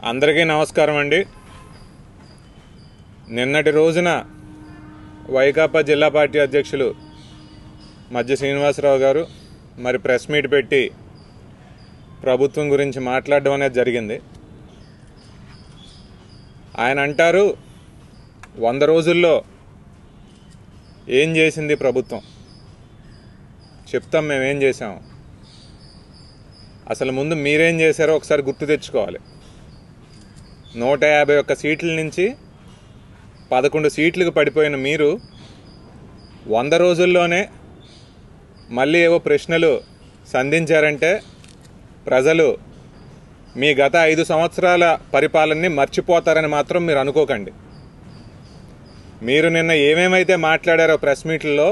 అందరికీ నమస్కారం అండి. నిన్నటి రోజున వైకాపా జిల్లా పార్టీ అధ్యక్షులు మధ్య శ్రీనివాసరావు గారు మరి ప్రెస్ మీట్ పెట్టి ప్రభుత్వం గురించి మాట్లాడడం అనేది జరిగింది. ఆయన అంటారు 100 రోజుల్లో ఏం చేసింది ప్రభుత్వం, చెప్తాం మేమేం చేసాము. అసలు ముందు మీరేం చేశారో ఒకసారి గుర్తు తెచ్చుకోవాలి. 151 సీట్ల నుంచి 11 సీట్లకు పడిపోయిన మీరు 100 రోజుల్లోనే మళ్ళీ ఏవో ప్రశ్నలు సంధించారంటే ప్రజలు మీ గత 5 సంవత్సరాల పరిపాలనని మర్చిపోతారని మాత్రం మీరు అనుకోకండి. మీరు నిన్న ఏమేమైతే మాట్లాడారో ప్రెస్ మీట్లలో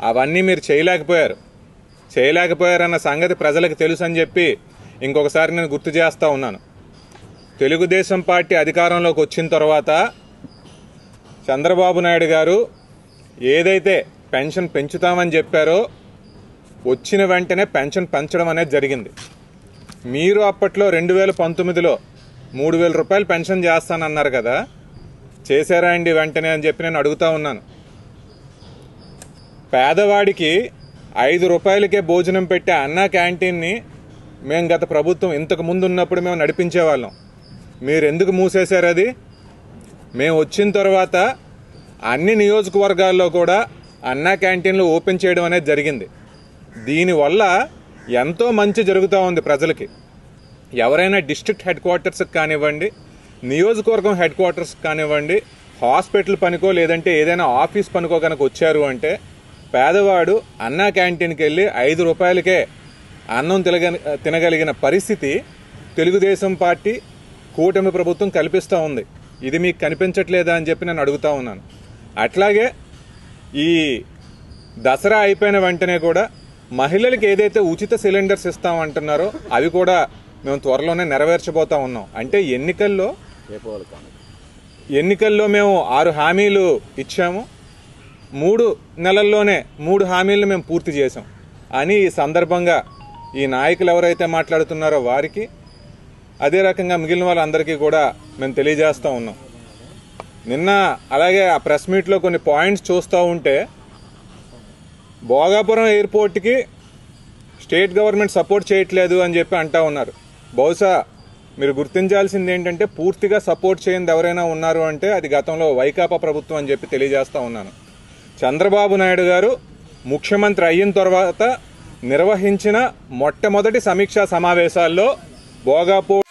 అవన్నీ మీరు చేయలేకపోయారన్న సంగతి ప్రజలకు తెలుసు అని చెప్పి ఇంకొకసారి నేను గుర్తు చేస్తూ ఉన్నాను. తెలుగుదేశం పార్టీ అధికారంలోకి వచ్చిన తర్వాత చంద్రబాబు నాయుడు గారు ఏదైతే పెన్షన్ పెంచుతామని చెప్పారో వచ్చిన వెంటనే పెన్షన్ పెంచడం అనేది జరిగింది. మీరు అప్పట్లో 2019లో 3,000 రూపాయలు పెన్షన్ చేస్తానన్నారు కదా, చేశారా అండి వెంటనే అని చెప్పి నేను అడుగుతా ఉన్నాను. పేదవాడికి 5 రూపాయలకే భోజనం పెట్టే అన్నా క్యాంటీన్ని మేము గత ప్రభుత్వం ఇంతకు ముందు ఉన్నప్పుడు మేము నడిపించేవాళ్ళం. మీరు ఎందుకు మూసేశారు? అది మేము వచ్చిన తర్వాత అన్ని నియోజకవర్గాల్లో కూడా అన్నా క్యాంటీన్లు ఓపెన్ చేయడం అనేది జరిగింది. దీనివల్ల ఎంతో మంచి జరుగుతూ ఉంది ప్రజలకి. ఎవరైనా డిస్ట్రిక్ట్ హెడ్ క్వార్టర్స్కి కానివ్వండి, నియోజకవర్గం హెడ్ క్వార్టర్స్కి కానివ్వండి, హాస్పిటల్ పనికో లేదంటే ఏదైనా ఆఫీస్ పనికో కనుక వచ్చారు అంటే పేదవాడు అన్నా క్యాంటీన్కి వెళ్ళి 5 రూపాయలకే అన్నం తినగలిగిన పరిస్థితి తెలుగుదేశం పార్టీ కూటమి ప్రభుత్వం కల్పిస్తూ ఉంది. ఇది మీకు కనిపించట్లేదా అని చెప్పి నేను అడుగుతా ఉన్నాను. అట్లాగే ఈ దసరా అయిపోయిన వెంటనే కూడా మహిళలకు ఏదైతే ఉచిత సిలిండర్స్ ఇస్తామంటున్నారో అవి కూడా మేము త్వరలోనే నెరవేర్చబోతా ఉన్నాం. అంటే ఎన్నికల్లో మేము 6 హామీలు ఇచ్చాము, 3 నెలల్లోనే 3 హామీలను మేము పూర్తి చేసాం అని ఈ సందర్భంగా ఈ నాయకులు ఎవరైతే మాట్లాడుతున్నారో వారికి, అదే రకంగా మిగిలిన వాళ్ళందరికీ కూడా మేము తెలియజేస్తూ ఉన్నాం. నిన్న అలాగే ఆ ప్రెస్ మీట్లో కొన్ని పాయింట్స్ చూస్తూ ఉంటే భోగాపురం ఎయిర్పోర్ట్కి స్టేట్ గవర్నమెంట్ సపోర్ట్ చేయట్లేదు అని చెప్పి అంటూ ఉన్నారు. బహుశా మీరు గుర్తించాల్సింది ఏంటంటే పూర్తిగా సపోర్ట్ చేయనిది ఎవరైనా ఉన్నారు అంటే అది గతంలో వైకాపా ప్రభుత్వం అని చెప్పి తెలియజేస్తూ ఉన్నాను. చంద్రబాబు నాయుడు గారు ముఖ్యమంత్రి అయిన తర్వాత నిర్వహించిన మొట్టమొదటి సమీక్షా సమావేశాల్లో భోగాపూర్